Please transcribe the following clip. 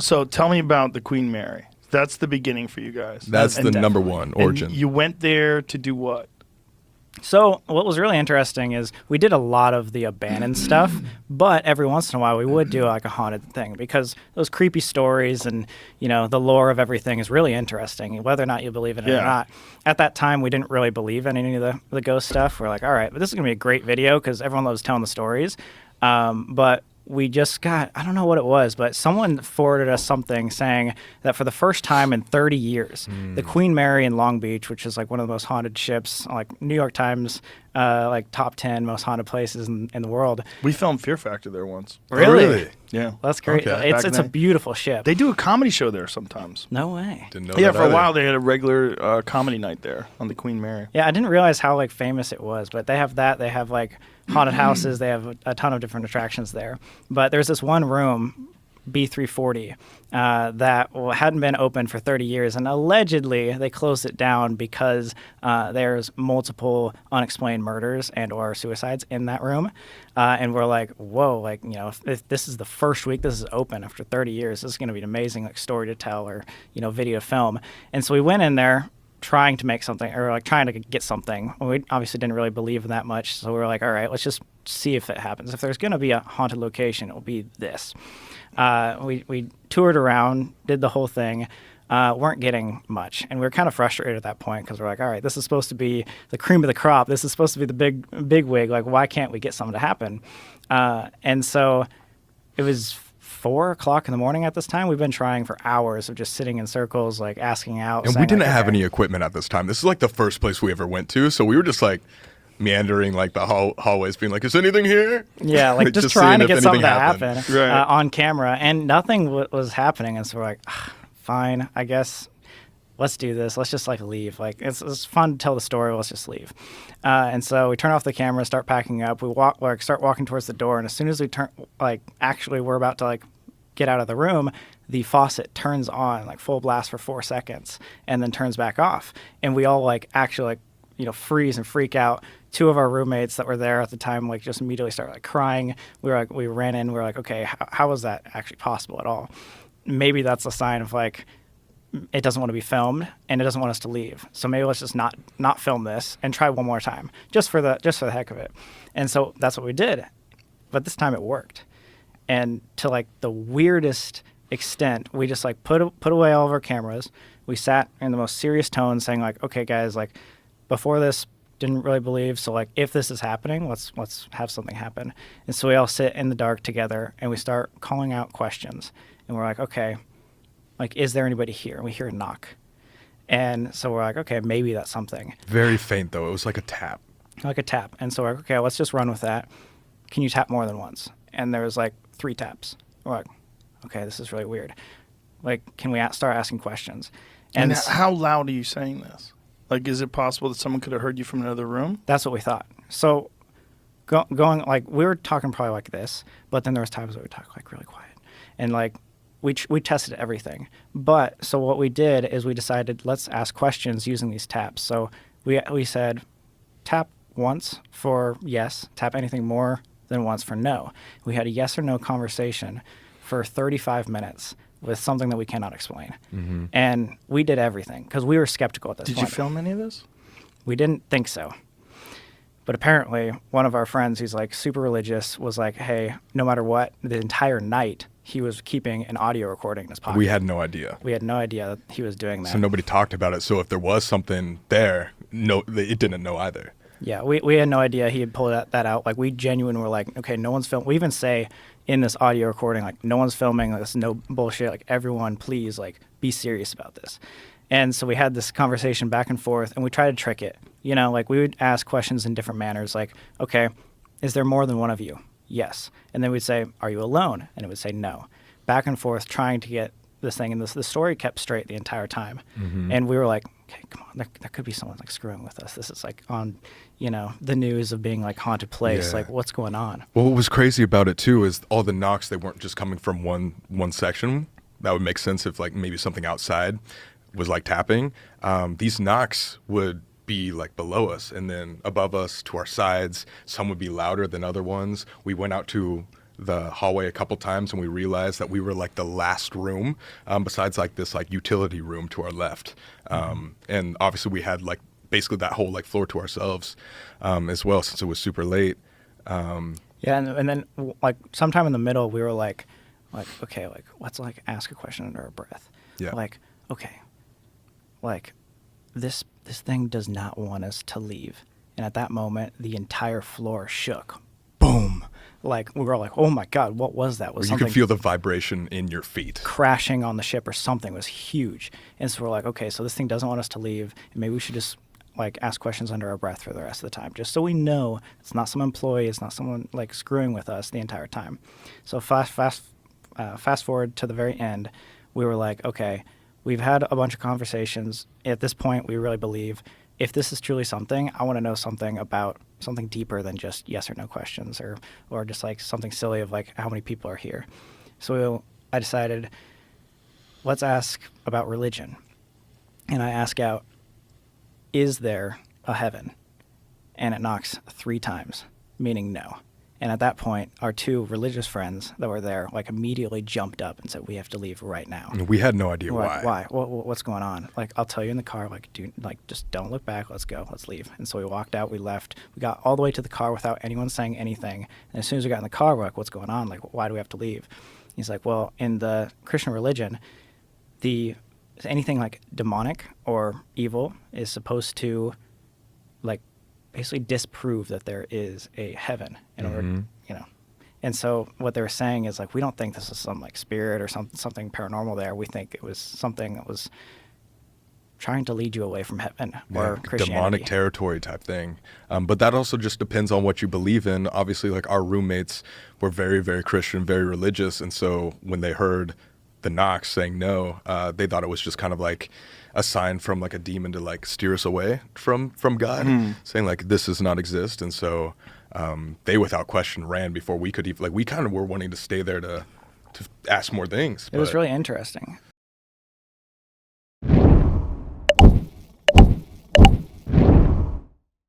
So tell me about the Queen Mary. That's the beginning for you guys. That's the number one origin. And you went there to do what? So what was really interesting is we did a lot of the abandoned stuff, but every once in a while we would do like a haunted thing because those creepy stories and, you know, the lore of everything is really interesting, whether or not you believe in it or not. At that time, we didn't really believe in any of the ghost stuff. We're like, all right, but this is going to be a great video because everyone loves telling the stories. But we just got, I don't know what it was, but someone forwarded us something saying that for the first time in 30 years, the Queen Mary in Long Beach, which is like one of the most haunted ships, like New York Times, like top 10 most haunted places in the world. We filmed Fear Factor there once. Really? Yeah. That's great. Okay. It's a beautiful ship. They do a comedy show there sometimes. No way. Didn't know Yeah, that for a either. while they had a regular comedy night there on the Queen Mary. Yeah, I didn't realize how like famous it was, but they have that. They have like haunted houses. They have a ton of different attractions there. But there's this one room, B340, that hadn't been open for 30 years, and allegedly they closed it down because there's multiple unexplained murders and or suicides in that room. And we're like, whoa, like, you know, if this is the first week this is open after 30 years, this is going to be an amazing like story to tell or, you know, video to film. And so we went in there trying to make something or like trying to get something. We obviously didn't really believe in that much, so we were like, all right, let's just see if it happens. If there's going to be a haunted location, it'll be this. We toured around, did the whole thing, weren't getting much, and we were kind of frustrated at that point because we're like, all right, this is supposed to be the cream of the crop. This is supposed to be the big wig. Like, why can't we get something to happen? And so it was 4 o'clock in the morning at this time. We've been trying for hours of just sitting in circles, like asking out. And saying, we didn't like, have okay. any equipment at this time. This is like the first place we ever went to, so we were just like meandering like the hallways, being like, "Is anything here?" Yeah, like just seeing trying to if get something to anything happen Right. on camera, and nothing was happening. And so we're like, fine, I guess let's do this. Let's just like leave. Like it's fun to tell the story. Let's just leave. And so we turn off the camera, start packing up. We start walking towards the door, and as soon as we turn, like actually we're about to like get out of the room, the faucet turns on like full blast for 4 seconds and then turns back off. And we all like actually like, you know, freeze and freak out. 2 of our roommates that were there at the time like just immediately started like crying. We ran in. We were like, okay, how was that actually possible at all? Maybe that's a sign of like it doesn't want to be filmed and it doesn't want us to leave. So maybe let's just not film this and try one more time just for the heck of it. And so that's what we did. But this time it worked. And to like the weirdest extent, we just like put away all of our cameras. We sat in the most serious tone saying like, okay guys, like before this didn't really believe, so like if this is happening, let's have something happen. And so we all sit in the dark together and we start calling out questions. And we're like, okay, like is there anybody here? And we hear a knock. And so we're like, okay, maybe that's something. Very faint though. It was like a tap. Like a tap. And so we're like, okay, let's just run with that. Can you tap more than once? And there was like 3 taps. We're like, okay, this is really weird. Like, can we start asking questions? And how loud are you saying this? Like, is it possible that someone could have heard you from another room? That's what we thought. So going, like, we were talking probably like this, but then there was times where we talk like really quiet. And like, we tested everything. But so what we did is we decided, let's ask questions using these taps. So we said, tap once for yes, tap anything more than once for no. We had a yes or no conversation for 35 minutes with something that we cannot explain. Mm-hmm. And we did everything because we were skeptical at this point. Did you film any of this? We didn't think so. But apparently one of our friends who's like super religious was like, hey, no matter what, the entire night he was keeping an audio recording in his pocket. We had no idea. We had no idea that he was doing that. So nobody talked about it. So if there was something there, it didn't know either. Yeah, we had no idea he had pulled that out. Like, we genuinely were like, okay, no one's filming. We even say in this audio recording, like, no one's filming. Like, this is no bullshit. Like, everyone, please, like, be serious about this. And so we had this conversation back and forth, and we tried to trick it. You know, like, we would ask questions in different manners. Like, okay, is there more than one of you? Yes. And then we'd say, are you alone? And it would say no. Back and forth, trying to get this thing. And the story kept straight the entire time. Mm-hmm. And we were like, okay, come on, there could be someone like screwing with us. This is like on, you know, the news of being like haunted place. Yeah. Like, what's going on? Well, what was crazy about it too is all the knocks, they weren't just coming from one section. That would make sense if like maybe something outside was like tapping. These knocks would be like below us and then above us to our sides. Some would be louder than other ones. We went out to the hallway a couple times, and we realized that we were like the last room, besides like this like utility room to our left. And obviously we had like basically that whole like floor to ourselves, as well, since it was super late. Yeah, and then like sometime in the middle, we were like, okay, like let's like ask a question under our breath. Yeah. Like, okay, like this thing does not want us to leave. And at that moment, the entire floor shook. Boom! Like we were like, oh my god, what was that? Was You something could feel the vibration in your feet. crashing on the ship or something? It was huge. And so we're like, okay, so this thing doesn't want us to leave, and maybe we should just like ask questions under our breath for the rest of the time, just so we know it's not some employee, it's not someone like screwing with us the entire time. So fast forward to the very end, we were like, okay, we've had a bunch of conversations. At this point, we really believe if this is truly something, I want to know something about something deeper than just yes or no questions, or just like something silly of like how many people are here. So I decided, let's ask about religion. And I ask out, is there a heaven? And it knocks 3 times, meaning no. And at that point, our 2 religious friends that were there like immediately jumped up and said, we have to leave right now. And we had no idea We're why. like, why? What's going on? Like, I'll tell you in the car. Like, just don't look back. Let's go. Let's leave. And so we walked out. We left. We got all the way to the car without anyone saying anything. And as soon as we got in the car, we're like, what's going on? Like, why do we have to leave? He's like, well, in the Christian religion, anything like demonic or evil is supposed to, like, basically disprove that there is a heaven in order, you know. And so what they were saying is like, we don't think this is some like spirit or something paranormal there. We think it was something that was trying to lead you away from heaven or Christianity. Demonic territory type thing. But that also just depends on what you believe in. Obviously, like our roommates were very, very Christian, very religious. And so when they heard the knocks saying no, they thought it was just kind of like a sign from like a demon to like steer us away from God, saying like this does not exist. And so they without question ran before we could even, like we kind of were wanting to stay there to ask more things. It was really interesting.